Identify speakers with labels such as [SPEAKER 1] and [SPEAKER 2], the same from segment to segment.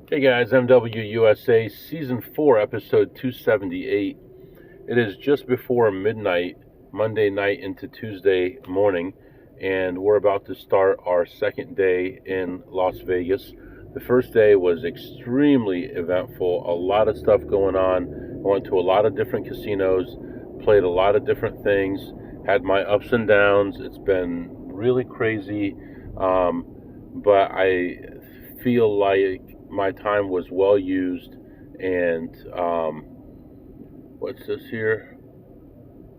[SPEAKER 1] Hey guys, MWUSA Season 4, Episode 278. It is just before midnight, Monday night into Tuesday morning, and we're about to start our second day in Las Vegas. The first day was extremely eventful, a lot of stuff going on. I went to a lot of different casinos, played a lot of different things, had my ups and downs. It's been really crazy, but I feel like my time was well used. And what's this here?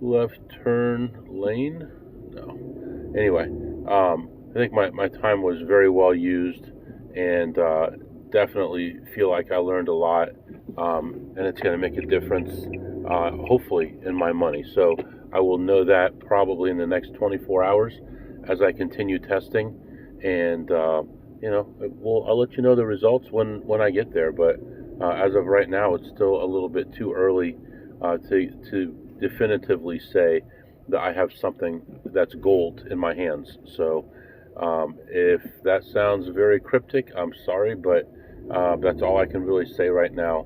[SPEAKER 1] Left turn lane? No. Anyway, I think my time was very well used, and definitely feel like I learned a lot, and it's going to make a difference, hopefully, in my money. So I will know that probably in the next 24 hours as I continue testing, and I'll let you know the results when I get there. But as of right now, it's still a little bit too early to definitively say that I have something that's gold in my hands. So if that sounds very cryptic, I'm sorry, but that's all I can really say right now.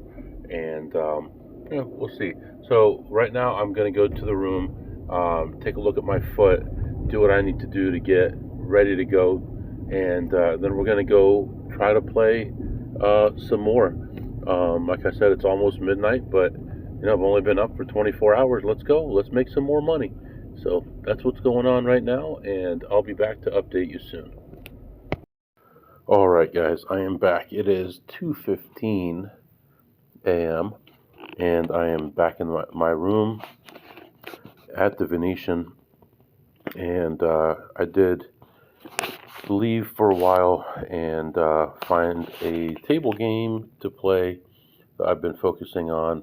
[SPEAKER 1] And we'll see. So right now, I'm going to go to the room, take a look at my foot, do what I need to do to get ready to go, and then we're going to go try to play some more. Like I said, it's almost midnight, but I've only been up for 24 hours. Let's go. Let's make some more money. So that's what's going on right now, and I'll be back to update you soon. All right, guys, I am back. It is 2:15 a.m., and I am back in my room at the Venetian, and I did leave for a while and find a table game to play that I've been focusing on,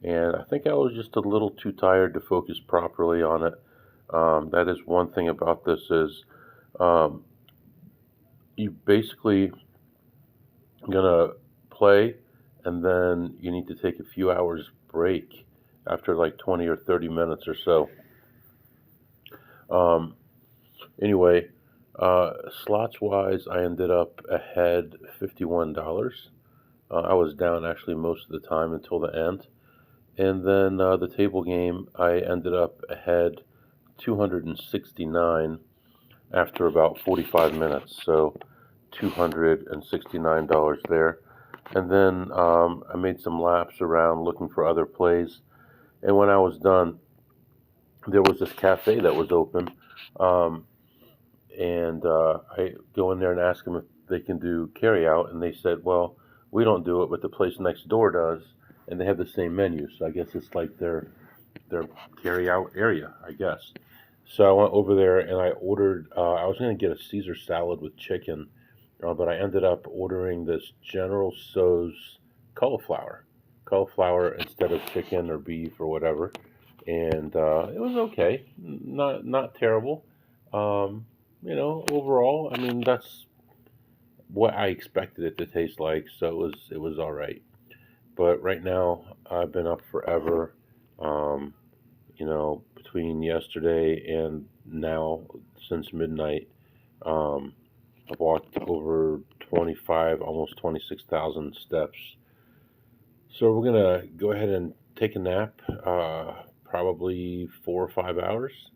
[SPEAKER 1] and I think I was just a little too tired to focus properly on it. That is one thing about this is um, you basically gonna play, and then you need to take a few hours break after like 20 or 30 minutes or so. Um, anyway, slots wise, I ended up ahead $51. I was down actually most of the time until the end. And then the table game, I ended up ahead 269 after about 45 minutes. So $269 there. And then I made some laps around looking for other plays. And when I was done, there was this cafe that was open. Um, and I go in there and ask them if they can do carry out. And they said, well, we don't do it, but the place next door does. And they have the same menu. So I guess it's like their carry out area, I guess. So I went over there and I ordered. I was going to get a Caesar salad with chicken, but I ended up ordering this General Tso's cauliflower instead of chicken or beef or whatever, and it was okay, not terrible. Overall, I mean that's what I expected it to taste like, so it was all right. But right now, I've been up forever. Um, between yesterday and now, since midnight, um, I've walked over 25, almost 26,000 steps. So we're gonna go ahead and take a nap, probably 4 or 5 hours,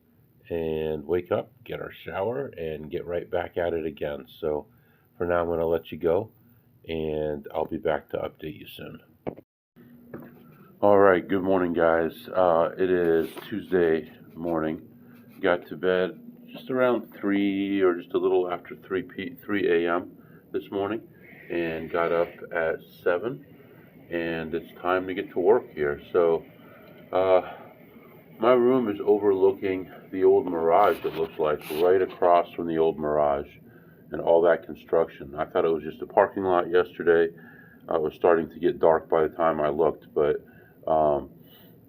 [SPEAKER 1] and wake up, get our shower, and get right back at it again. So for now, I'm gonna let you go, and I'll be back to update you soon. All right, good morning, guys. It is Tuesday morning. Got to bed just around 3 or just a little after 3 a.m. this morning, and got up at 7, and it's time to get to work here. So uh, my room is overlooking the old Mirage, it looks like, right across from the old Mirage and all that construction. I thought it was just a parking lot yesterday. It was starting to get dark by the time I looked, but um,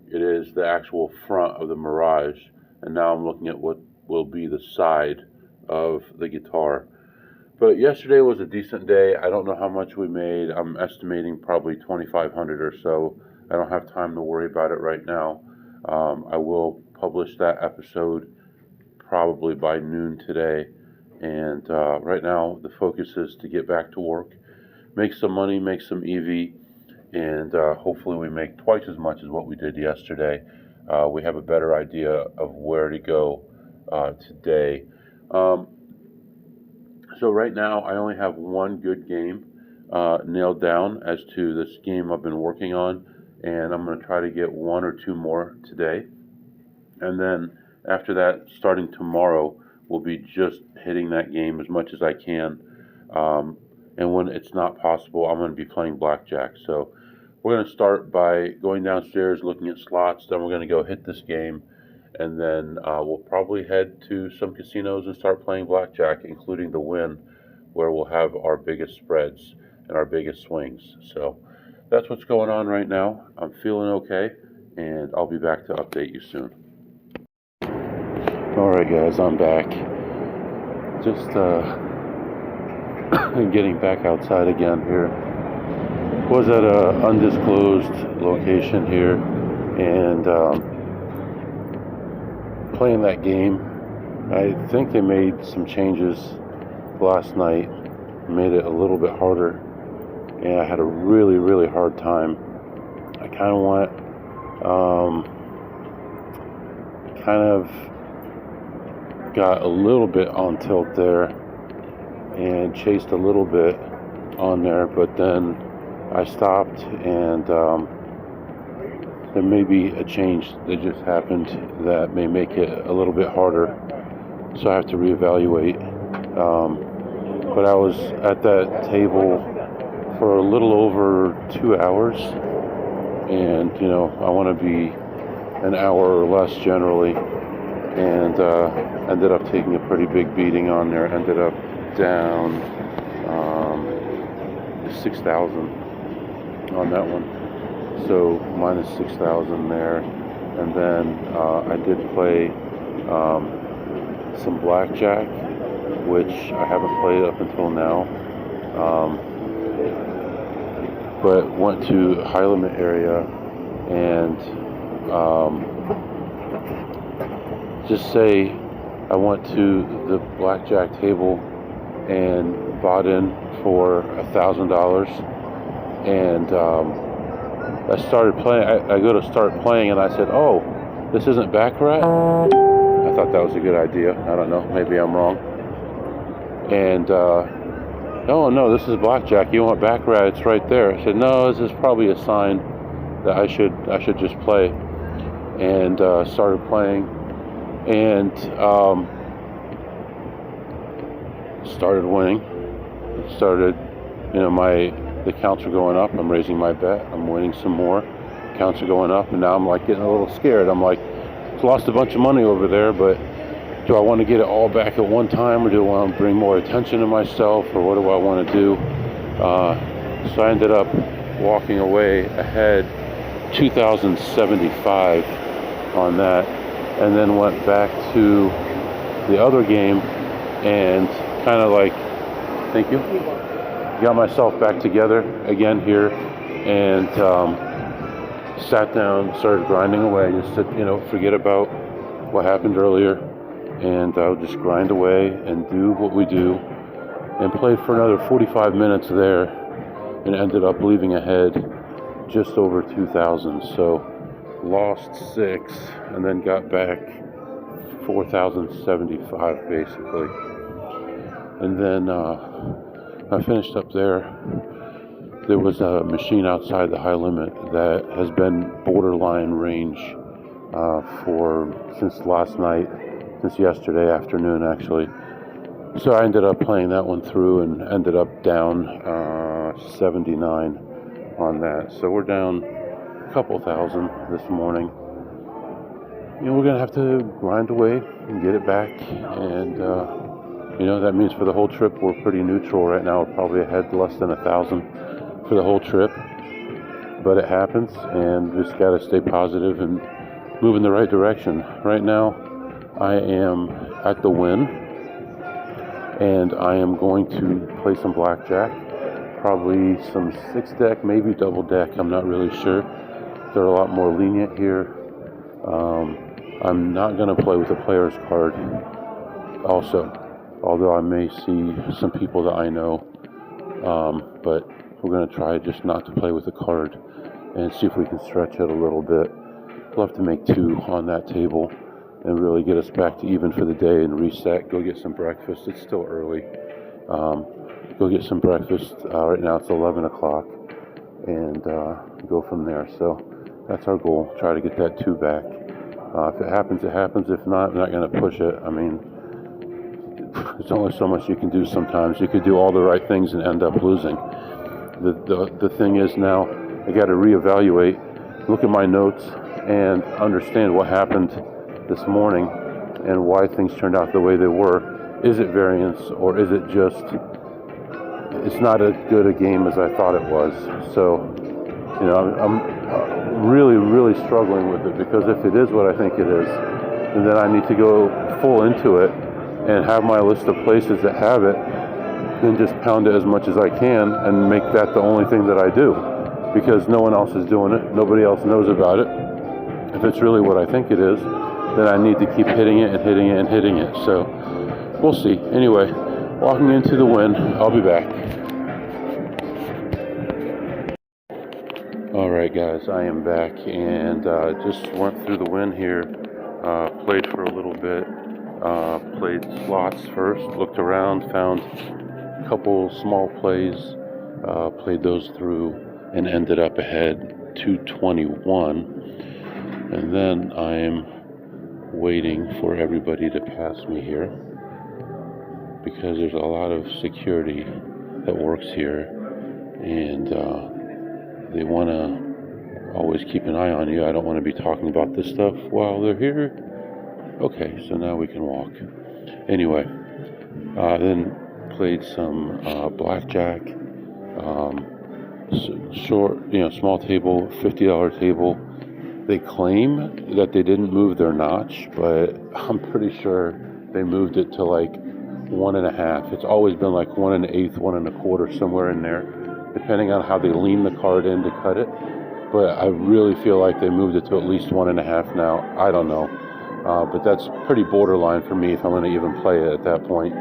[SPEAKER 1] it is the actual front of the Mirage, and now I'm looking at what will be the side of the guitar. But yesterday was a decent day. I don't know how much we made. I'm estimating probably 2,500 or so. I don't have time to worry about it right now. I will publish that episode probably by noon today. And right now, the focus is to get back to work, make some money, make some EV, and hopefully we make twice as much as what we did yesterday. We have a better idea of where to go today. Um, so right now I only have one good game nailed down as to this game I've been working on, and I'm going to try to get one or two more today. And then after that, starting tomorrow, we'll be just hitting that game as much as I can. And when it's not possible, I'm going to be playing blackjack. So we're going to start by going downstairs, looking at slots. Then we're going to go hit this game, and then we'll probably head to some casinos and start playing blackjack, including the Wynn, where we'll have our biggest spreads and our biggest swings. So that's what's going on right now. I'm feeling okay, and I'll be back to update you soon. Alright guys, I'm back. Just getting back outside again here. Was at a undisclosed location here, and playing that game. I think they made some changes last night, made it a little bit harder, and I had a really hard time. I kind of got a little bit on tilt there and chased a little bit on there, but then I stopped, and there may be a change that just happened that may make it a little bit harder, so I have to reevaluate. But I was at that table for a little over 2 hours, and I want to be an hour or less generally, and ended up taking a pretty big beating on there. Ended up down 6,000 on that one, so minus 6,000 there. And then I did play some blackjack, which I haven't played up until now, but went to high limit area and just say I went to the blackjack table and bought in for $1,000, and I started playing. I go to start playing, and I said, "Oh, this isn't baccarat." I thought that was a good idea. I don't know, maybe I'm wrong. And "Oh no, this is blackjack. You want baccarat? It's right there." I said, "No, this is probably a sign that I should just play." And started playing, and started winning. Started, the counts are going up. I'm raising my bet. I'm winning some more. Counts are going up, and now I'm like getting a little scared. I'm like, lost a bunch of money over there, but do I want to get it all back at one time, or do I want to bring more attention to myself, or what do I want to do? So I ended up walking away ahead 2,075 on that, and then went back to the other game and kind of like, thank you, got myself back together again here, and sat down, started grinding away, just to forget about what happened earlier, and I'll just grind away and do what we do, and played for another 45 minutes there, and ended up leaving ahead just over 2,000. So lost 6 and then got back 4,075 basically. And then I finished up there. There was a machine outside the high limit that has been borderline range since last night, since yesterday afternoon actually. So I ended up playing that one through and ended up down 79 on that. So we're down a couple thousand this morning. We're going to have to grind away and get it back. And, that means for the whole trip, we're pretty neutral right now. We're probably ahead less than 1,000 for the whole trip. But it happens, and just got to stay positive and move in the right direction. Right now, I am at the Wynn, and I am going to play some blackjack. Probably some 6-deck, maybe double deck. I'm not really sure. They're a lot more lenient here. I'm not going to play with a player's card also, although I may see some people that I know But we're going to try just not to play with the card and see if we can stretch it a little bit. We'll have to make 2 on that table and really get us back to even for the day and reset. Go get some breakfast. It's still early. Go get some breakfast. Right now it's 11 o'clock. And go from there. So that's our goal. Try to get that 2 back. If it happens, it happens. If not, I'm not going to push it. I mean, there's only so much you can do sometimes. You could do all the right things and end up losing. The thing is now, I got to reevaluate, look at my notes, and understand what happened this morning and why things turned out the way they were. Is it variance, or is it just it's not as good a game as I thought it was? So, you know, I'm really, really struggling with it, because if it is what I think it is, then I need to go full into it and have my list of places that have it, and just pound it as much as I can and make that the only thing that I do, because no one else is doing it. Nobody else knows about it. If it's really what I think it is, then I need to keep hitting it and hitting it and hitting it. So we'll see. Anyway, walking into the Wynn. I'll be back. Alright guys, I am back, and just went through the Wynn here. Played for a little bit. Played slots first, looked around, found a couple small plays, played those through, and ended up ahead 221. And then I'm waiting for everybody to pass me here, because there's a lot of security that works here, and they want to always keep an eye on you. I don't want to be talking about this stuff while they're here. Okay, so now we can walk. Anyway, then played some blackjack, short, small table, $50 table. They claim that they didn't move their notch, but I'm pretty sure they moved it to like 1.5. It's always been like 1 1/8, 1 1/4, somewhere in there, depending on how they lean the card in to cut it. But I really feel like they moved it to at least 1.5 now. I don't know. But that's pretty borderline for me if I'm going to even play it at that point.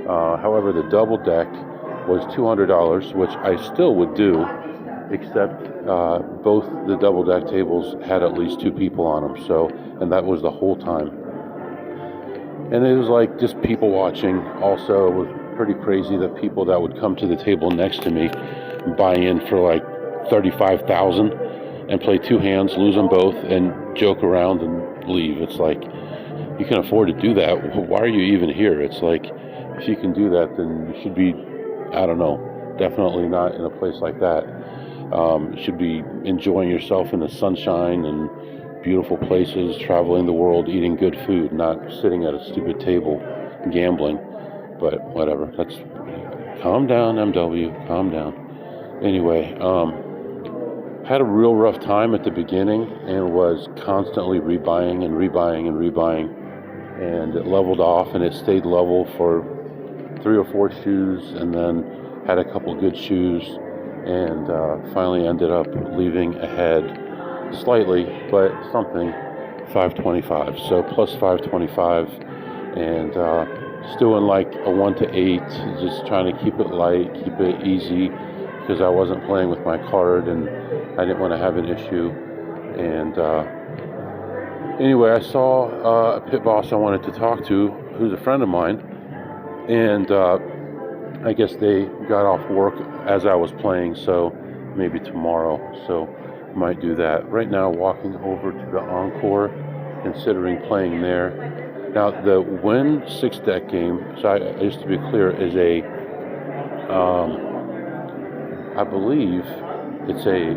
[SPEAKER 1] However, the double deck was $200, which I still would do, except both the double deck tables had at least 2 people on them. So, and that was the whole time. And it was like just people watching. Also, it was pretty crazy that people that would come to the table next to me buy in for like $35,000 and play 2 hands, lose them both, and joke around and leave. It's like, you can afford to do that. Why are you even here? It's like, if you can do that, then you should be, I don't know, definitely not in a place like that. You should be enjoying yourself in the sunshine and beautiful places, traveling the world, eating good food, not sitting at a stupid table gambling. But whatever. Calm down, MW. Calm down. Anyway, had a real rough time at the beginning and was constantly rebuying and rebuying and rebuying. And it leveled off, and it stayed level for 3 or 4 shoes, and then had a couple good shoes, and finally ended up leaving ahead slightly, but something, 525. So plus 525, and still in like a 1 to 8, just trying to keep it light, keep it easy, because I wasn't playing with my card and I didn't want to have an issue. And anyway, I saw a pit boss I wanted to talk to, who's a friend of mine, and I guess they got off work as I was playing, so maybe tomorrow. So might do that. Right now, walking over to the Encore, considering playing there. Now, the Wynn 6-deck game, so just to be clear, is a, I believe it's a,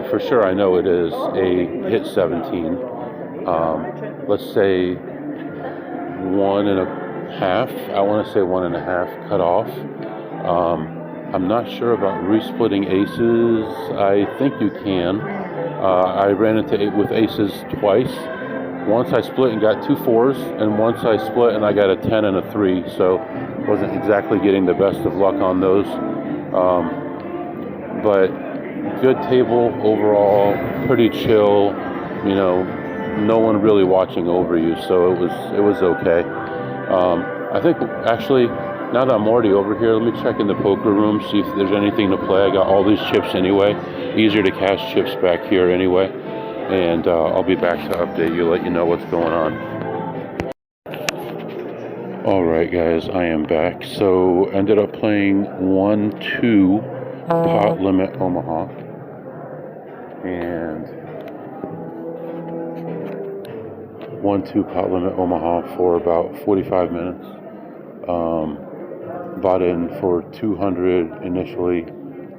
[SPEAKER 1] for sure I know it is a hit 17. Let's say 1.5. I want to say 1.5 cut off. I'm not sure about resplitting aces. I think you can. I ran into with aces twice. Once I split and got 2 4s, and once I split and I got a 10 and a 3. So wasn't exactly getting the best of luck on those. But good table overall, pretty chill. No one really watching over you, so it was okay. I think actually Now that I'm already over here, let me check in the poker room, see if there's anything to play. I got all these chips anyway. Easier to cash chips back here anyway. And I'll be back to update you, let you know what's going on. Alright guys, I am back. So ended up playing 1-2 pot limit Omaha. And 1-2 pot limit Omaha for about 45 minutes. Bought in for 200 initially,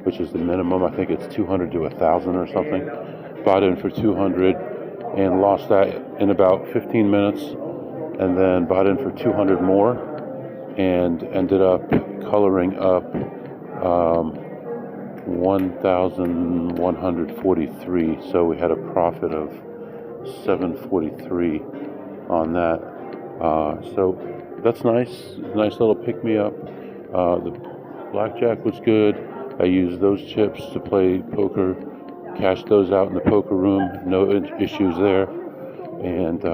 [SPEAKER 1] which is the minimum. I think it's 200 to 1,000 or something. Bought in for 200 and lost that in about 15 minutes, and then bought in for 200 more and ended up coloring up 1,143. So we had a profit of 743 on that. So that's nice. Nice little pick me up. The blackjack was good. I used those chips to play poker, cashed those out in the poker room. No issues there. And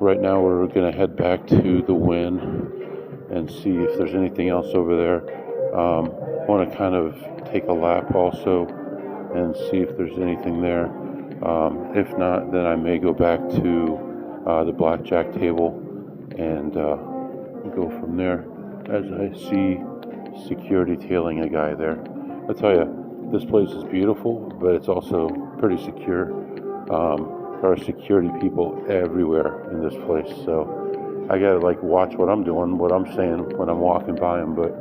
[SPEAKER 1] right now we're going to head back to the Wynn and see if there's anything else over there. Want to kind of take a lap also and see if there's anything there. If not, then I may go back to the blackjack table and go from there as I see security tailing a guy there. I tell you, this place is beautiful, but it's also pretty secure. There are security people everywhere in this place, so I gotta like watch what I'm doing, what I'm saying when I'm walking by them. But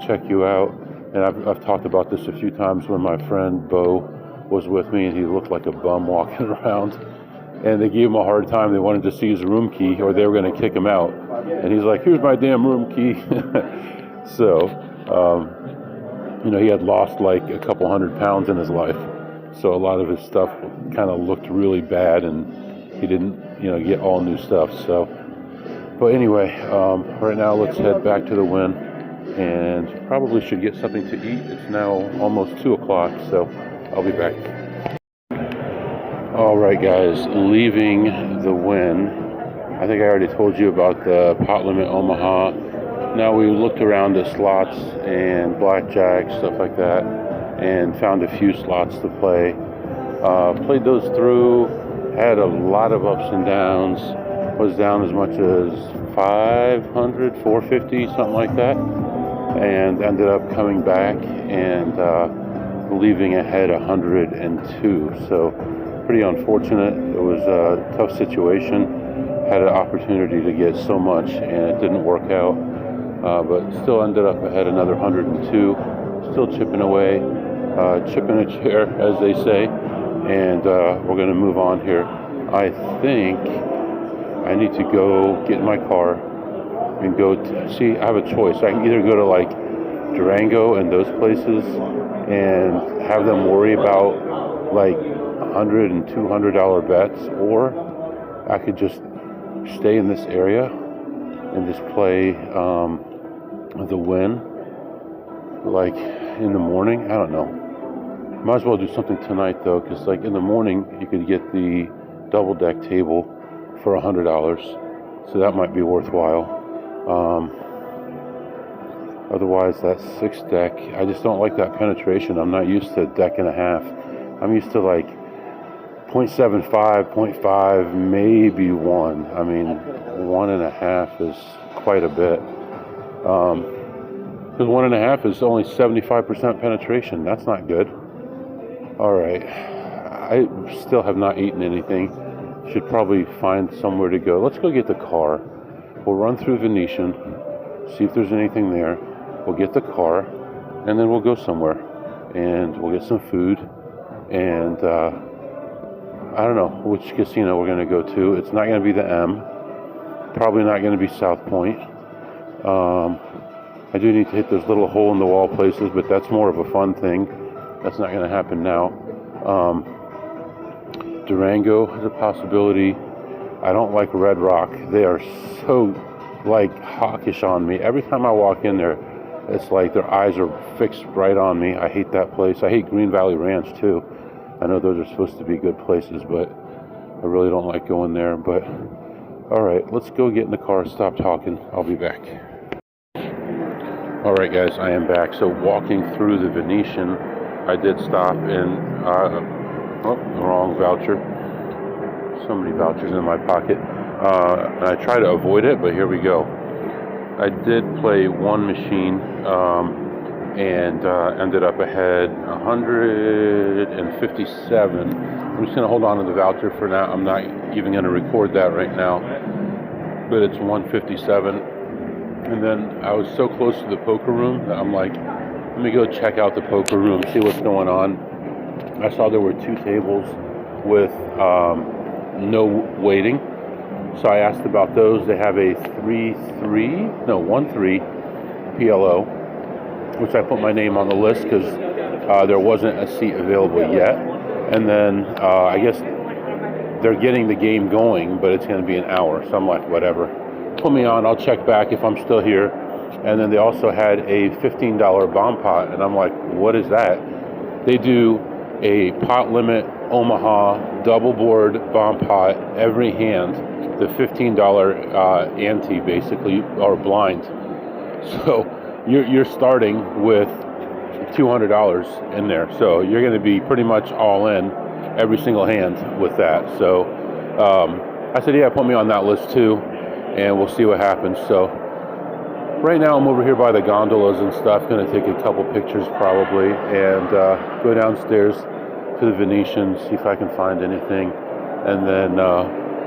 [SPEAKER 1] check you out, and I've talked about this a few times when my friend Bo was with me, and he looked like a bum walking around. And they gave him a hard time. They wanted to see his room key, or they were going to kick him out. And he's like, "Here's my damn room key." So, he had lost like a couple 100 pounds in his life. So a lot of his stuff kind of looked really bad, and he didn't, get all new stuff. So, but anyway, right now let's head back to the Wynn, and probably should get something to eat. It's now almost 2 o'clock, so I'll be back. Alright guys, leaving the Wynn. I think I already told you about the pot limit Omaha. Now we looked around at slots and blackjack, stuff like that, and found a few slots to play. Played those through, had a lot of ups and downs, was down as much as 500, 450, something like that, and ended up coming back and leaving ahead 102. So pretty unfortunate. It was a tough situation. Had an opportunity to get so much and it didn't work out, but still ended up ahead another 102. Still chipping away, chipping a chair, as they say, and we're going to move on here. I think I need to go get in my car and go see. I have a choice. I can either go to like Durango and those places and have them worry about like $100 and $200 bets, or I could just stay in this area and just play the Wynn like in the morning. I don't know. Might as well do something tonight though, because like in the morning you could get the double deck table for $100, so that might be worthwhile. Otherwise, that 6 deck, I just don't like that penetration. I'm not used to a deck and a half. I'm used to like 0.75, 0.5, maybe 1. I mean, 1.5 is quite a bit. Because 1.5 is only 75% penetration. That's not good. All right. I still have not eaten anything. Should probably find somewhere to go. Let's go get the car. We'll run through Venetian, see if there's anything there. We'll get the car, and then we'll go somewhere. And we'll get some food. And I don't know which casino we're going to go to. It's not going to be the M. Probably not going to be South Point. I do need to hit those little hole-in-the-wall places, but that's more of a fun thing. That's not going to happen now. Durango is a possibility. I don't like Red Rock. They are so, hawkish on me. Every time I walk in there, it's like their eyes are fixed right on me. I hate that place. I hate Green Valley Ranch, too. I know those are supposed to be good places, but I really don't like going there. But, all right, let's go get in the car, stop talking. I'll be back. All right, guys, I am back. So walking through the Venetian, I did stop in, wrong voucher. So many vouchers in my pocket. And I try to avoid it, but here we go. I did play one machine and ended up ahead 157. I'm just going to hold on to the voucher for now. I'm not even going to record that right now, but it's 157. And then I was so close to the poker room that I'm like, let me go check out the poker room, see what's going on. I saw there were 2 tables with no waiting. So I asked about those. They have a 1-3 PLO, which I put my name on the list because there wasn't a seat available yet. And then I guess they're getting the game going, but it's going to be an hour. So I'm like, whatever. Put me on, I'll check back if I'm still here. And then they also had a $15 bomb pot, and I'm like, what is that? They do a pot limit Omaha double board bomb pot every hand, the $15 ante basically, or blind. So you're starting with $200 in there, so you're going to be pretty much all in every single hand with that. So I said, yeah, put me on that list too, and we'll see what happens. So right now I'm over here by the gondolas and stuff, going to take a couple pictures probably, and go downstairs to the Venetian, see if I can find anything, and then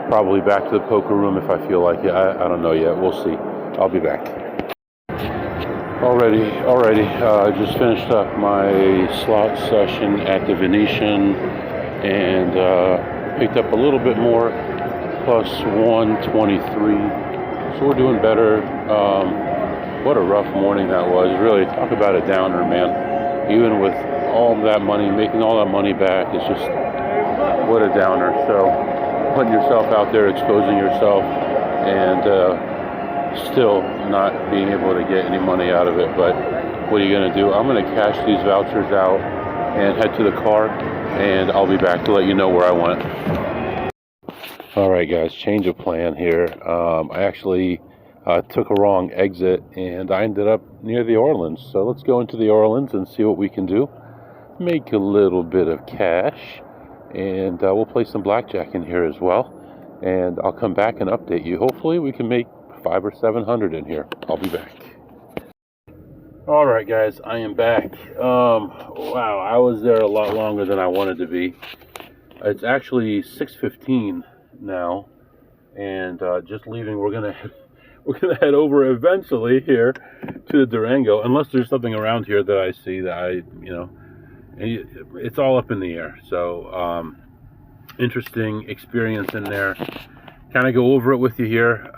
[SPEAKER 1] probably back to the poker room if I feel like it. I don't know yet, we'll see. I'll be back. Alrighty, I just finished up my slot session at the Venetian and picked up a little bit more, plus 123. So we're doing better. What a rough morning that was. Really, talk about a downer, man. Even with all that money, making all that money back, it's just, what a downer. So putting yourself out there, exposing yourself, and still not being able to get any money out of it. But what are you going to do? I'm going to cash these vouchers out and head to the car, and I'll be back to let you know where I went. All right, guys, change of plan here. I actually took a wrong exit, and I ended up near the Orleans. So let's go into the Orleans and see what we can do. Make a little bit of cash, and we'll play some blackjack in here as well. And I'll come back and update you. Hopefully we can make 500 or 700 in here. I'll be back. All right, guys, I am back. Wow, I was there a lot longer than I wanted to be. It's actually 6:15 now, and just leaving. We're gonna head over eventually here to the Durango, unless there's something around here that I see that it's all up in the air. So interesting experience in there. Kind of go over it with you here.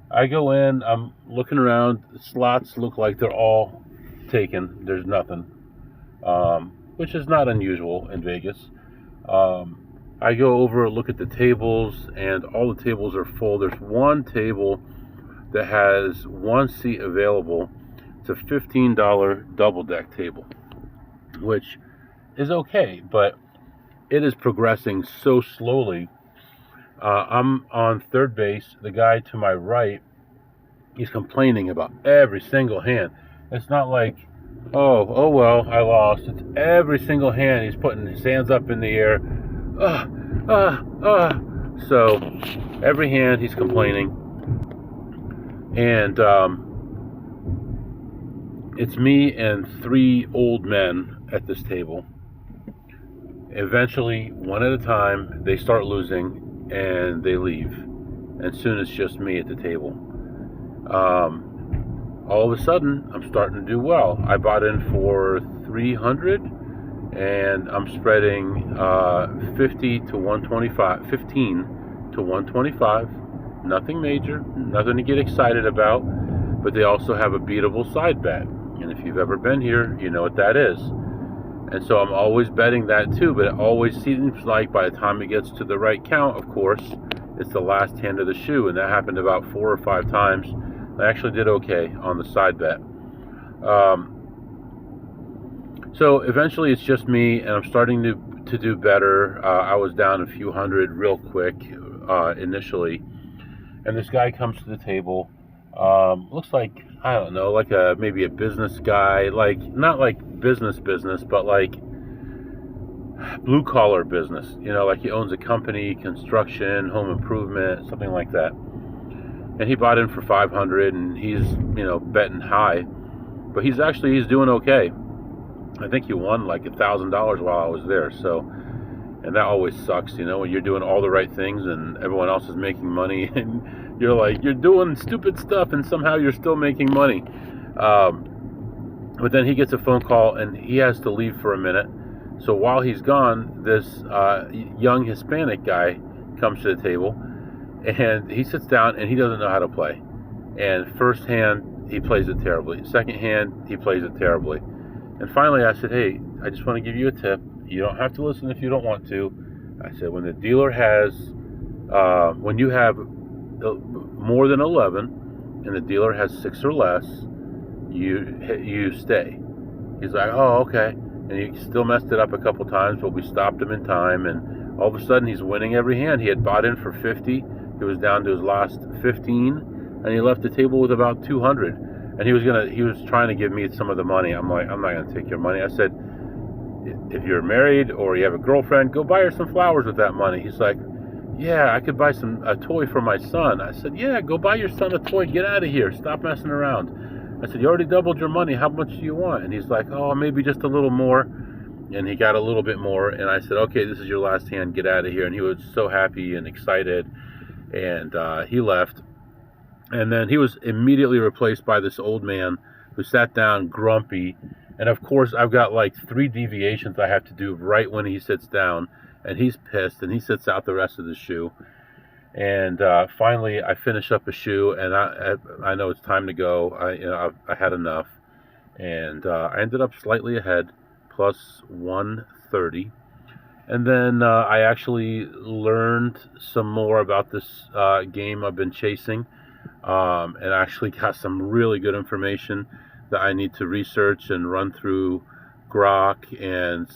[SPEAKER 1] I go in, I'm looking around. The slots look like they're all taken. There's nothing, which is not unusual in Vegas. I go over, look at the tables, and all the tables are full. There's one table that has one seat available. It's a $15 double deck table, which is okay, but it is progressing so slowly. I'm on third base. The guy to my right, he's complaining about every single hand. It's not like, oh well, I lost. It's every single hand. He's putting his hands up in the air. So every hand he's complaining. And it's me and 3 old men at this table. Eventually, one at a time, they start losing and they leave. And soon it's just me at the table. All of a sudden, I'm starting to do well. I bought in for 300, and I'm spreading 15 to 125. Nothing major, nothing to get excited about, but they also have a beatable side bet. And if you've ever been here, you know what that is. And so I'm always betting that too, but it always seems like by the time it gets to the right count, of course, it's the last hand of the shoe, and that happened about 4 or 5 times. I actually did okay on the side bet. So eventually it's just me, and I'm starting to do better. I was down a few hundred real quick initially, and this guy comes to the table. Looks like I don't know, like maybe a business guy, like not like business, but like blue collar business. Like he owns a company, construction, home improvement, something like that. And he bought in for 500, and he's betting high, but he's doing okay. I think he won like $1,000 while I was there. So, and that always sucks, when you're doing all the right things and everyone else is making money, and you're doing stupid stuff, and somehow you're still making money. But then he gets a phone call, and he has to leave for a minute. So while he's gone, this young Hispanic guy comes to the table, and he sits down, and he doesn't know how to play. And first hand, he plays it terribly. Second hand, he plays it terribly. And finally, I said, hey, I just want to give you a tip. You don't have to listen if you don't want to. I said, when the dealer has, when you have more than 11, and the dealer has 6 or less, you stay. He's like, oh, okay. And he still messed it up a couple times, but we stopped him in time. And all of a sudden, he's winning every hand. He had bought in for 50. He was down to his last 15, and he left the table with about 200. And he was trying to give me some of the money. I'm like, I'm not gonna take your money. I said, if you're married or you have a girlfriend, go buy her some flowers with that money. He's like, yeah, I could buy a toy for my son. I said, yeah, go buy your son a toy. Get out of here. Stop messing around. I said, you already doubled your money. How much do you want? And he's like, oh, maybe just a little more. And he got a little bit more. And I said, okay, this is your last hand. Get out of here. And he was so happy and excited. And he left. And then he was immediately replaced by this old man who sat down grumpy. And of course, I've got like 3 deviations I have to do right when he sits down. And he's pissed, and he sits out the rest of the shoe. And finally, I finish up a shoe, and I know it's time to go. I had enough. And I ended up slightly ahead, plus 130. And then I actually learned some more about this game I've been chasing. And actually got some really good information that I need to research and run through Grok and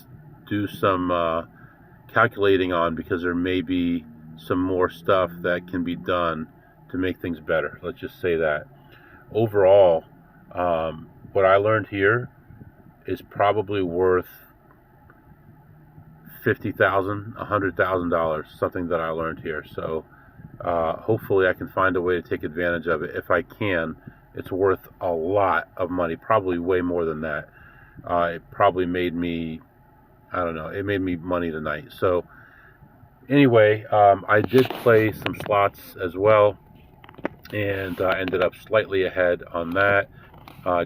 [SPEAKER 1] do some calculating on, because there may be some more stuff that can be done to make things better. Let's just say that. Overall, what I learned here is probably worth $50,000, $100,000, something that I learned here. So hopefully I can find a way to take advantage of it. If I can, it's worth a lot of money, probably way more than that. It probably made me, I don't know, it made me money tonight. So anyway, I did play some slots as well, and ended up slightly ahead on that.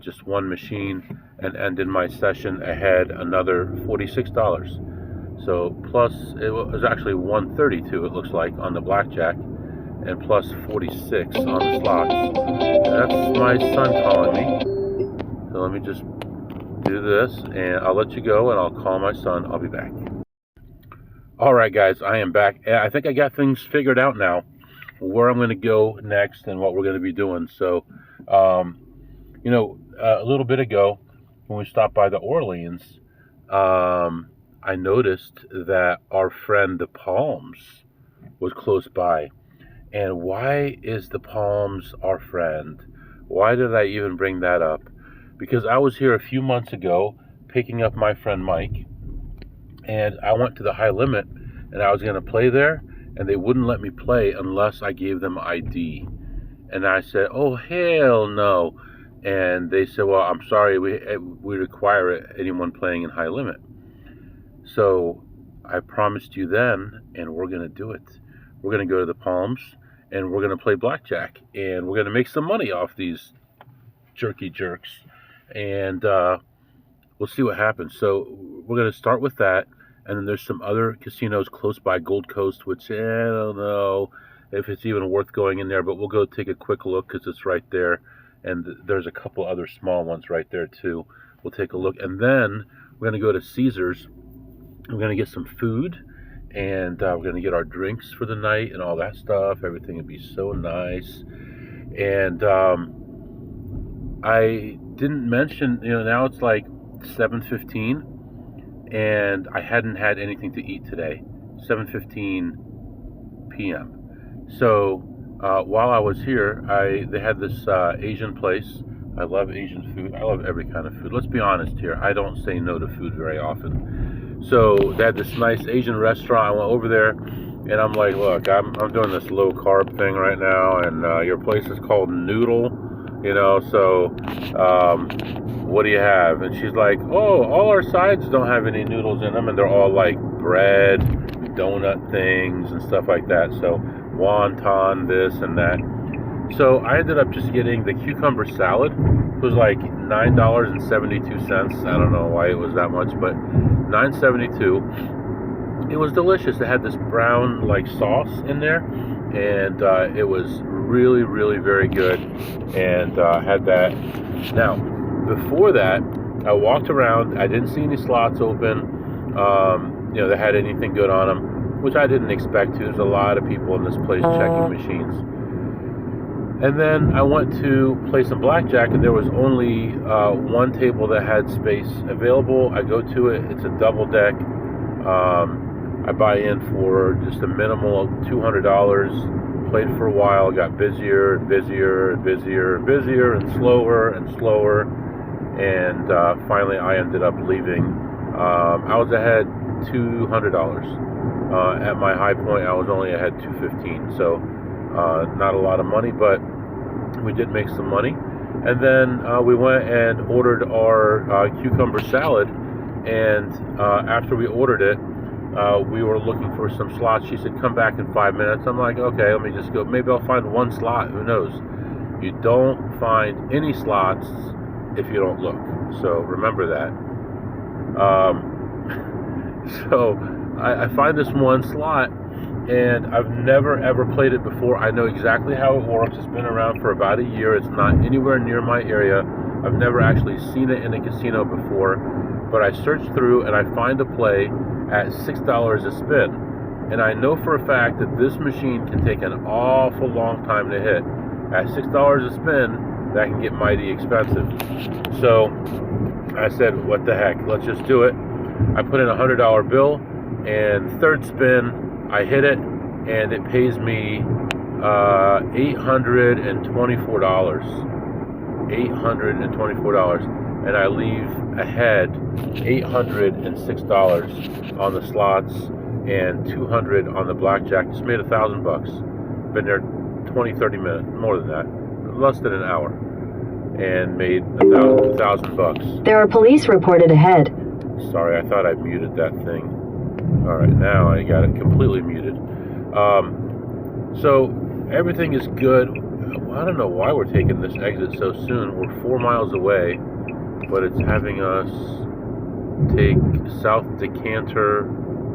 [SPEAKER 1] Just one machine, and ended my session ahead another $46. So plus, it was actually 132, it looks like, on the blackjack, and plus 46 on the slots. And that's my son calling me. So let me just do this, and I'll let you go, and I'll call my son. I'll be back. All right, guys, I am back. I think I got things figured out now, where I'm going to go next and what we're going to be doing. So, a little bit ago, when we stopped by the Orleans, I noticed that our friend the Palms was close by. And why is the Palms our friend? Why did I even bring that up? Because I was here a few months ago picking up my friend Mike, and I went to the high limit, and I was going to play there, and they wouldn't let me play unless I gave them ID. And I said, oh, hell no. And they said, well, I'm sorry, we require it, anyone playing in high limit. So I promised you then, and we're going to do it. We're going to go to the Palms, and we're going to play blackjack, and we're going to make some money off these jerky jerks. And we'll see what happens. So we're going to start with that, and then there's some other casinos close by Gold Coast, which I don't know if it's even worth going in there, but we'll go take a quick look because it's right there. And there's a couple other small ones right there too. We'll take a look, and then we're going to go to Caesars. We're going to get some food, and we're going to get our drinks for the night and all that stuff. Everything will be so nice. And I didn't mention, now it's like 7:15, and I hadn't had anything to eat today. 7:15 p.m. So while I was here, they had this Asian place I love Asian food. I love every kind of food. Let's be honest here. I don't say no to food very often. So they had this nice Asian restaurant. I went over there, and I'm like, look, I'm doing this low carb thing right now, and your place is called Noodle, So what do you have? And she's like, oh, all our sides don't have any noodles in them, and they're all like bread, donut things, and stuff like that. So wonton, this and that. So I ended up just getting the cucumber salad. It was like $9.72. I don't know why it was that much, but $9.72. It was delicious. It had this brown like sauce in there, and it was really, really very good. And had that. Now, before that, I walked around. I didn't see any slots open. That had anything good on them, which I didn't expect to. There's a lot of people in this place checking machines. And then I went to play some blackjack, and there was only one table that had space available. I go to it. It's a double deck. I buy in for just a minimal of $200. Played for a while. Got busier and busier and busier and busier and slower and slower. And finally, I ended up leaving. I was ahead $200. At my high point, I was only ahead $215. So not a lot of money, but we did make some money. And then we went and ordered our cucumber salad. And after we ordered it, we were looking for some slots. She said, come back in 5 minutes. I'm like, okay, let me just go. Maybe I'll find one slot. Who knows? You don't find any slots if you don't look. So remember that. So I find this one slot, and I've never ever played it before. I know exactly how it works. It's been around for about a year. It's not anywhere near my area. I've never actually seen it in a casino before, but I searched through and I find a play at $6 a spin. And I know for a fact that this machine can take an awful long time to hit. At $6 a spin, that can get mighty expensive. So I said, what the heck, let's just do it. I put in a $100 bill, and third spin, I hit it, and it pays me $824. $824. And I leave ahead $806 on the slots and $200 on the blackjack. Just made $1,000. Been there 20-30 minutes, more than that, less than an hour, and made $1,000.
[SPEAKER 2] There are police reported ahead.
[SPEAKER 1] Sorry, I thought I muted that thing. All right, now I got it completely muted. So everything is good. I don't know why we're taking this exit so soon. We're 4 miles away, but it's having us take South Decanter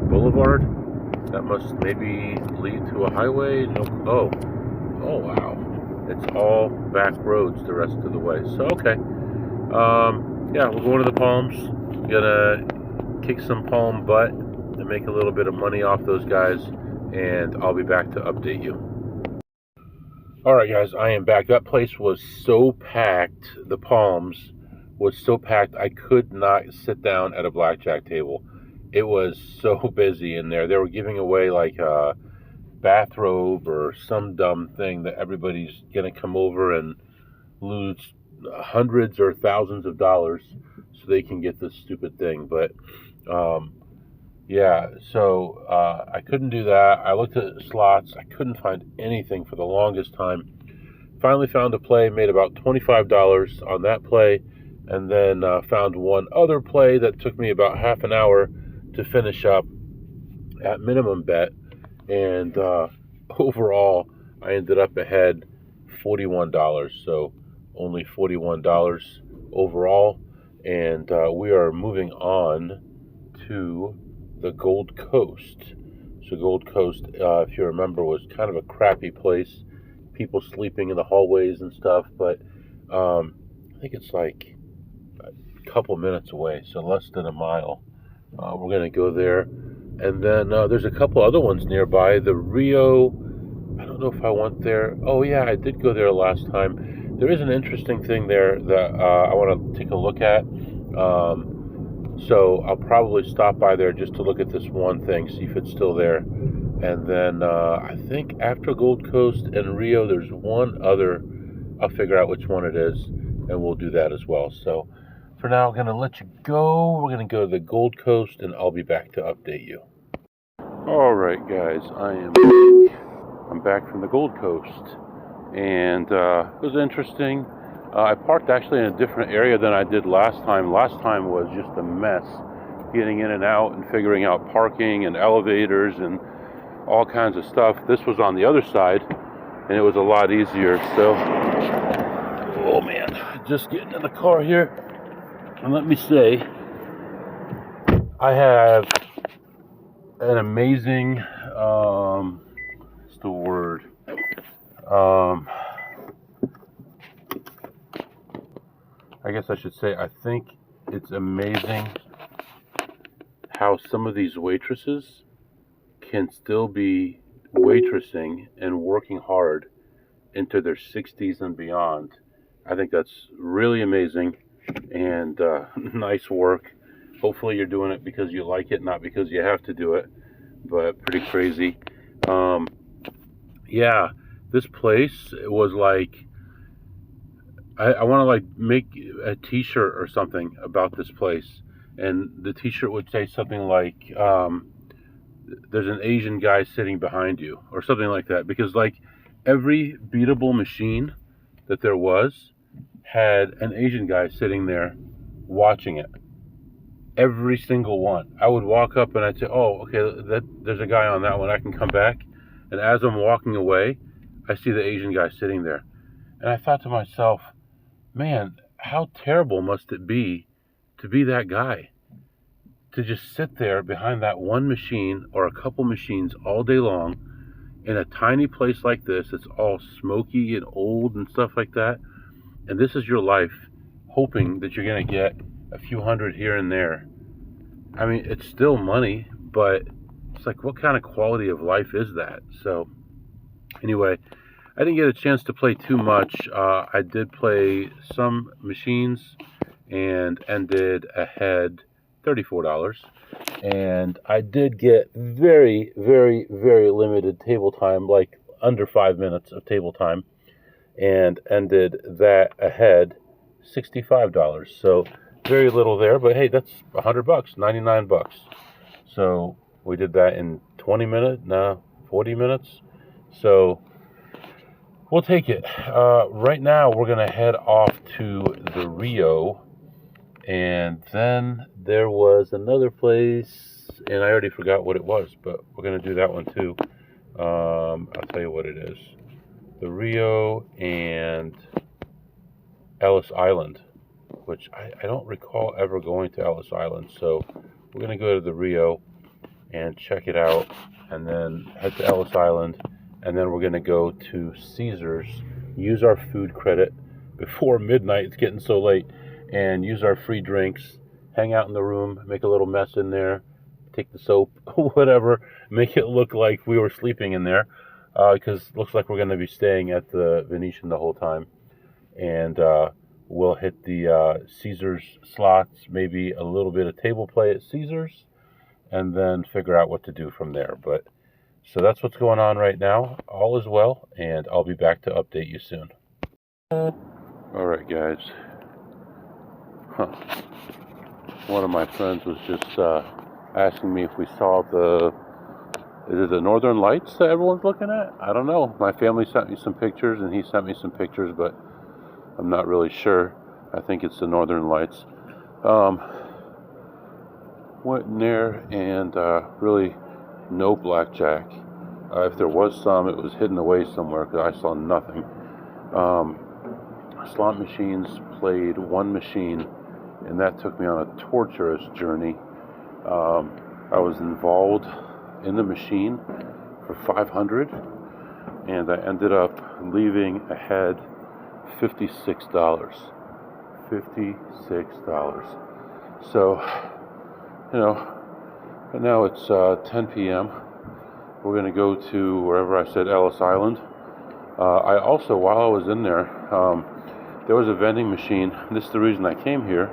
[SPEAKER 1] Boulevard. That must maybe lead to a highway. No. Oh wow. It's all back roads the rest of the way. So okay. Yeah, we're going to the Palms. Gonna kick some palm butt and make a little bit of money off those guys, and I'll be back to update you. Alright guys, I am back. That place was so packed. The Palms was so packed I could not sit down at a blackjack table. It was so busy in there. They were giving away like a bathrobe or some dumb thing that everybody's gonna come over and lose hundreds or thousands of dollars so they can get this stupid thing. But yeah, so I couldn't do that. I looked at slots. I couldn't find anything for the longest time. Finally found a play, made about $25 on that play, and then found one other play that took me about half an hour to finish up at minimum bet. And overall, I ended up ahead $41. So only $41 overall. And we are moving on to the Gold Coast. So Gold Coast, if you remember, was kind of a crappy place. People sleeping in the hallways and stuff. But I think it's like a couple minutes away, so less than a mile. We're going to go there. And then there's a couple other ones nearby. The Rio, I don't know if I went there. Oh yeah, I did go there last time. There is an interesting thing there that I want to take a look at. So I'll probably stop by there just to look at this one thing, see if it's still there. And then I think after Gold Coast and Rio, there's one other. I'll figure out which one it is. and we'll do that as well. So for now, I'm going to let you go. We're going to go to the Gold Coast, and I'll be back to update you. All right, guys, I'm back from the Gold Coast, and it was interesting. I parked actually in a different area than I did last time. Last time was just a mess, getting in and out and figuring out parking and elevators and all kinds of stuff. This was on the other side, and it was a lot easier. So, oh man, just getting in the car here, and let me say, I have an amazing, what's the word? I guess I should say, I think it's amazing how some of these waitresses can still be waitressing and working hard into their 60s and beyond. I think that's really amazing and nice work. Hopefully you're doing it because you like it, not because you have to do it, but pretty crazy. Yeah, this place was like, I want to like make a t-shirt or something about this place, and the t-shirt would say something like there's an Asian guy sitting behind you or something like that, because like every beatable machine that there was had an Asian guy sitting there watching it. Every single one. I would walk up and I'd say, oh, okay, there's a guy on that one, I can come back. And as I'm walking away, I see the Asian guy sitting there, and I thought to myself, man, how terrible must it be to be that guy? To just sit there behind that one machine or a couple machines all day long in a tiny place like this. It's all smoky and old and stuff like that. And this is your life, hoping that you're going to get a few hundred here and there. I mean, it's still money, but it's like, what kind of quality of life is that? So anyway, I didn't get a chance to play too much. I did play some machines and ended ahead $34. And I did get very, very, very limited table time, like under 5 minutes of table time, and ended that ahead $65. So very little there, but hey, that's $100, $99. So we did that in 20 minutes, no, 40 minutes. So we'll take it. Right now, we're going to head off to the Rio, and then there was another place, and I already forgot what it was, but we're going to do that one too. I'll tell you what it is. The Rio and Ellis Island, which I don't recall ever going to Ellis Island, so we're going to go to the Rio and check it out, and then head to Ellis Island, and then we're going to go to Caesars, use our food credit before midnight, it's getting so late, and use our free drinks, hang out in the room, make a little mess in there, take the soap, whatever, make it look like we were sleeping in there, because it looks like we're going to be staying at the Venetian the whole time, and we'll hit the Caesars slots, maybe a little bit of table play at Caesars, and then figure out what to do from there. But so that's what's going on right now. All is well, and I'll be back to update you soon. All right, guys. One of my friends was just asking me if we saw is it the Northern Lights that everyone's looking at? I don't know. My family sent me some pictures, and he sent me some pictures, but I'm not really sure. I think it's the Northern Lights. Went in there, and really no blackjack. If there was some, it was hidden away somewhere because I saw nothing. Slot machines, played one machine, and that took me on a torturous journey. I was involved in the machine for 500, and I ended up leaving ahead $56. $56. So, you know, and now it's 10 p.m. We're going to go to wherever I said Ellis Island. I also, while I was in there, there was a vending machine. This is the reason I came here.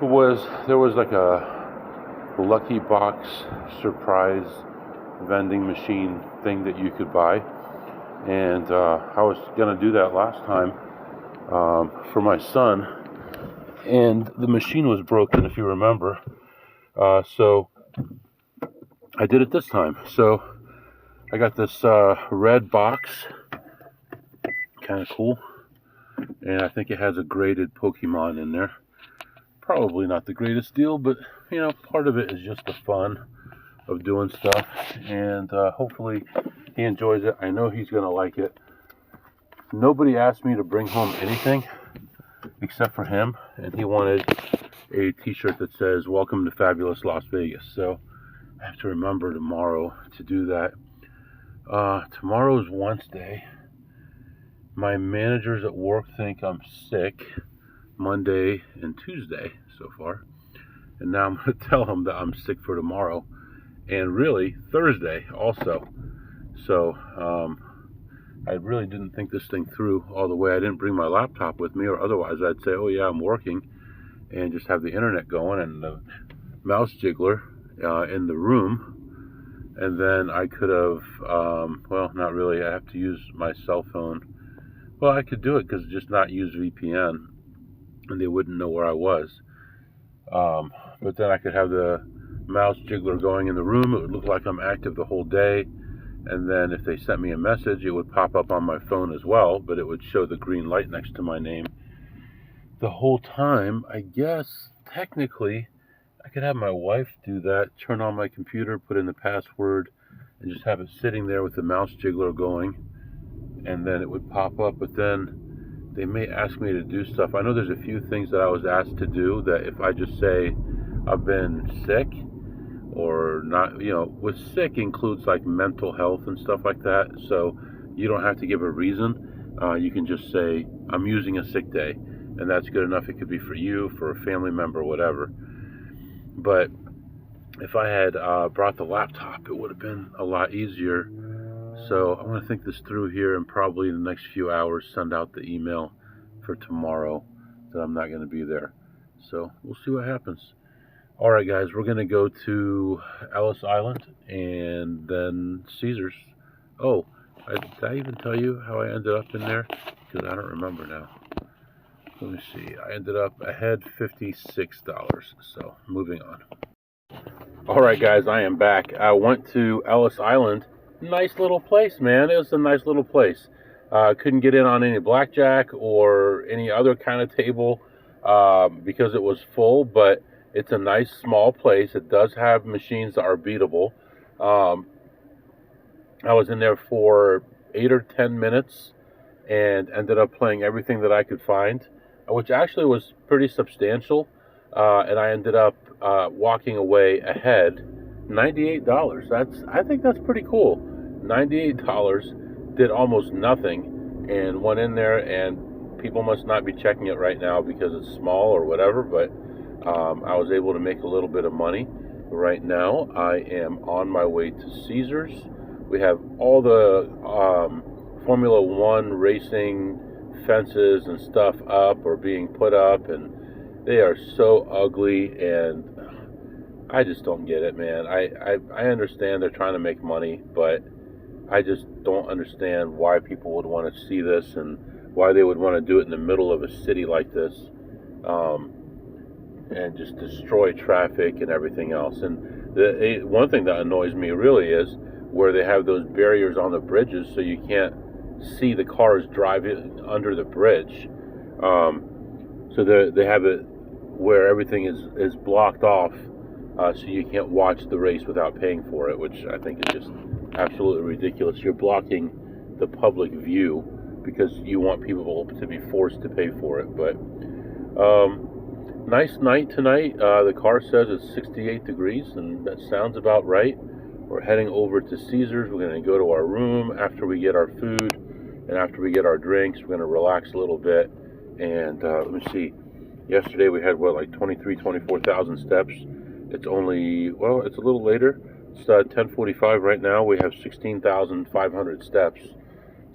[SPEAKER 1] There was like a lucky box surprise vending machine thing that you could buy, and I was going to do that last time, for my son, and the machine was broken, if you remember. So I did it this time. So I got this red box, kind of cool, and I think it has a graded Pokemon in there. Probably not the greatest deal, but you know, part of it is just the fun of doing stuff, and hopefully he enjoys it. I know he's gonna like it. Nobody asked me to bring home anything except for him, and he wanted a t-shirt that says "Welcome to Fabulous Las Vegas." So I have to remember tomorrow to do that. Tomorrow's Wednesday. My managers at work think I'm sick Monday and Tuesday so far, and now I'm going to tell them that I'm sick for tomorrow and really Thursday also. So I really didn't think this thing through all the way. I didn't bring my laptop with me, or otherwise I'd say, oh yeah, I'm working, and just have the internet going and the mouse jiggler in the room, and then I could have, well, not really. I have to use my cell phone. Well, I could do it because just not use VPN, and they wouldn't know where I was. But then I could have the mouse jiggler going in the room. It would look like I'm active the whole day. And then if they sent me a message, it would pop up on my phone as well, but it would show the green light next to my name the whole time. I guess technically I could have my wife do that, turn on my computer, put in the password, and just have it sitting there with the mouse jiggler going, and then it would pop up. But then they may ask me to do stuff. I know there's a few things that I was asked to do that if I just say I've been sick or not, you know, with sick includes like mental health and stuff like that. So you don't have to give a reason. You can just say, I'm using a sick day, and that's good enough. It could be for you, for a family member, whatever. But if I had brought the laptop, it would have been a lot easier. So I'm going to think this through here, and probably in the next few hours send out the email for tomorrow that I'm not going to be there. So we'll see what happens. All right, guys, we're going to go to Ellis Island and then Caesars. Oh, did I even tell you how I ended up in there? Because I don't remember now. Let me see. I ended up ahead $56. So moving on. All right, guys, I am back. I went to Ellis Island. Nice little place, man. It was a nice little place. Couldn't get in on any blackjack or any other kind of table because it was full, but it's a nice small place. It does have machines that are beatable. I was in there for 8 or 10 minutes and ended up playing everything that I could find, which actually was pretty substantial. And I ended up walking away ahead $98. I think that's pretty cool. $98, did almost nothing, and went in there, and people must not be checking it right now because it's small or whatever, but I was able to make a little bit of money. Right now I am on my way to Caesars. We have all the Formula One racing fences and stuff up or being put up, and they are so ugly, and I just don't get it, man. I understand they're trying to make money, but I just don't understand why people would want to see this and why they would want to do it in the middle of a city like this, and just destroy traffic and everything else. And one thing that annoys me really is where they have those barriers on the bridges so you can't see the cars driving under the bridge. So they have it where everything is blocked off, so you can't watch the race without paying for it, which I think is just absolutely ridiculous. You're blocking the public view because you want people to be forced to pay for it. But nice night tonight. The car says it's 68 degrees, and that sounds about right. We're heading over to Caesars. We're going to go to our room after we get our food and after we get our drinks. We're going to relax a little bit. And let me see. Yesterday we had, what, like 24,000 steps. It's only, well, it's a little later. It's 10:45 right now. We have 16,500 steps.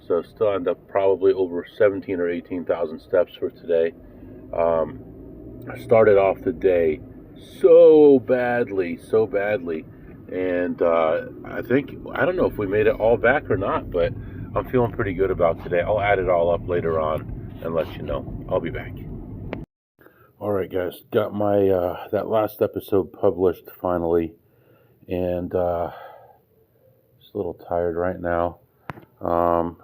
[SPEAKER 1] So still end up probably over 17 or 18,000 steps for today. I started off the day so badly. And I don't know if we made it all back or not, but I'm feeling pretty good about today. I'll add it all up later on. and let you know. I'll be back. All right, guys, got my that last episode published finally, and just a little tired right now.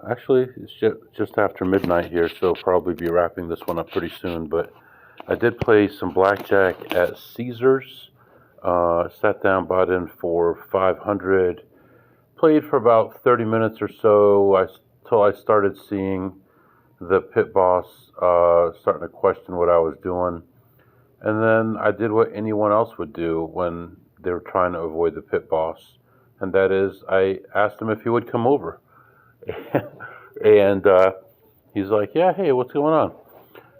[SPEAKER 1] Actually, it's just after midnight here, so probably be wrapping this one up pretty soon. But I did play some blackjack at Caesars. Sat down, bought in for 500. Played for about 30 minutes or so till I started seeing the pit boss starting to question what I was doing. And then I did what anyone else would do when they were trying to avoid the pit boss, and that is I asked him if he would come over. And he's like, "Yeah, hey, what's going on?"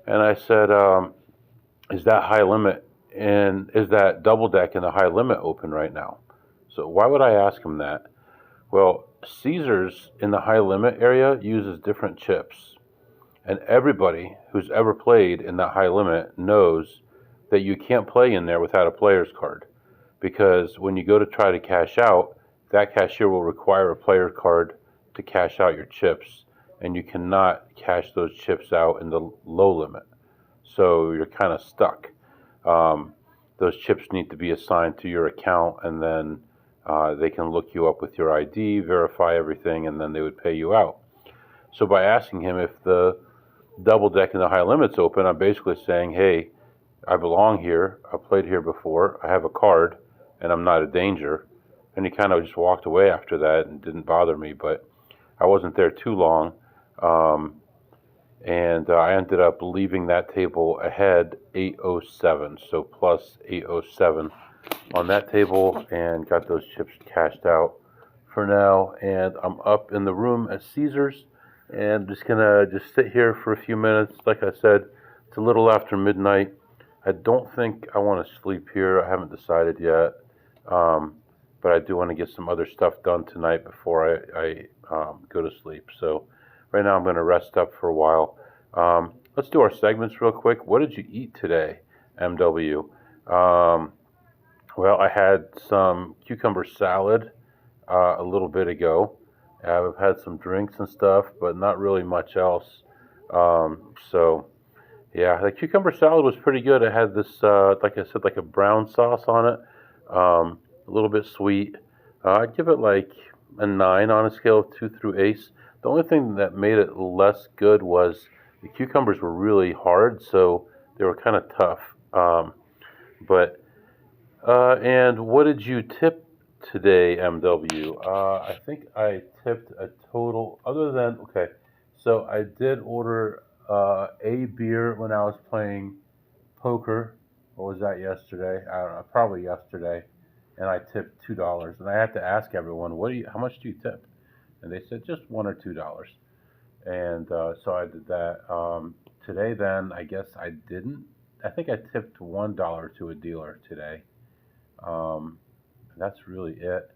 [SPEAKER 1] And I said, "Is that high limit and is that double deck and the high limit open right now?" So why would I ask him that? Well, Caesars in the high limit area uses different chips, and everybody who's ever played in that high limit knows that you can't play in there without a player's card, because when you go to try to cash out, that cashier will require a player card to cash out your chips, and you cannot cash those chips out in the low limit. So you're kind of stuck. Those chips need to be assigned to your account, and then they can look you up with your ID, verify everything, and then they would pay you out. So by asking him if the double deck and the high limit's open, I'm basically saying, hey, I belong here. I've played here before. I have a card, and I'm not a danger. And he kind of just walked away after that and didn't bother me. But I wasn't there too long, and I ended up leaving that table ahead 807, so plus 807 on that table, and got those chips cashed out for now. And I'm up in the room at Caesars, and just gonna just sit here for a few minutes. Like I said, it's a little after midnight. I don't think I want to sleep here. I haven't decided yet, but I do want to get some other stuff done tonight before I go to sleep. So right now I'm going to rest up for a while. Let's do our segments real quick. What did you eat today, MW? Well, I had some cucumber salad a little bit ago. I've had some drinks and stuff, but not really much else. So yeah, the cucumber salad was pretty good. It had this, like I said, like a brown sauce on it, a little bit sweet. I'd give it like a 9 on a scale of 2 through ace. The only thing that made it less good was the cucumbers were really hard, so they were kind of tough. And what did you tip today, MW? I think I tipped a total, other than, okay, so I did order a beer when I was playing poker. What was that, yesterday? I don't know, probably yesterday. And I tipped $2. And I had to ask everyone, how much do you tip? And they said just $1 or $2. And so I did that. Today, then, I guess I didn't. I think I tipped $1 to a dealer today. That's really it.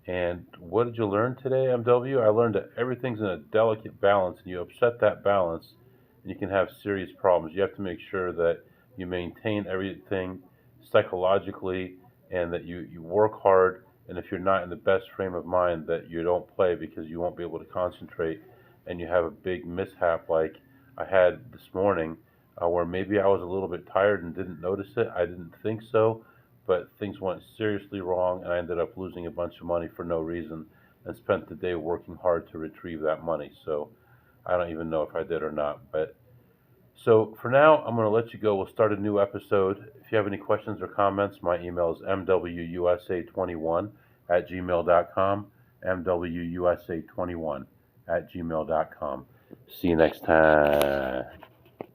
[SPEAKER 1] And what did you learn today, MW? I learned that everything's in a delicate balance, and you upset that balance, and you can have serious problems. You have to make sure that you maintain everything psychologically, and that you work hard. And if you're not in the best frame of mind, that you don't play, because you won't be able to concentrate, and you have a big mishap like I had this morning, where maybe I was a little bit tired and didn't notice it. I didn't think so, but things went seriously wrong, and I ended up losing a bunch of money for no reason, and spent the day working hard to retrieve that money. So I don't even know if I did or not. But so for now, I'm going to let you go. We'll start a new episode. If you have any questions or comments, my email is mwusa21@gmail.com, mwusa21@gmail.com. See you next time.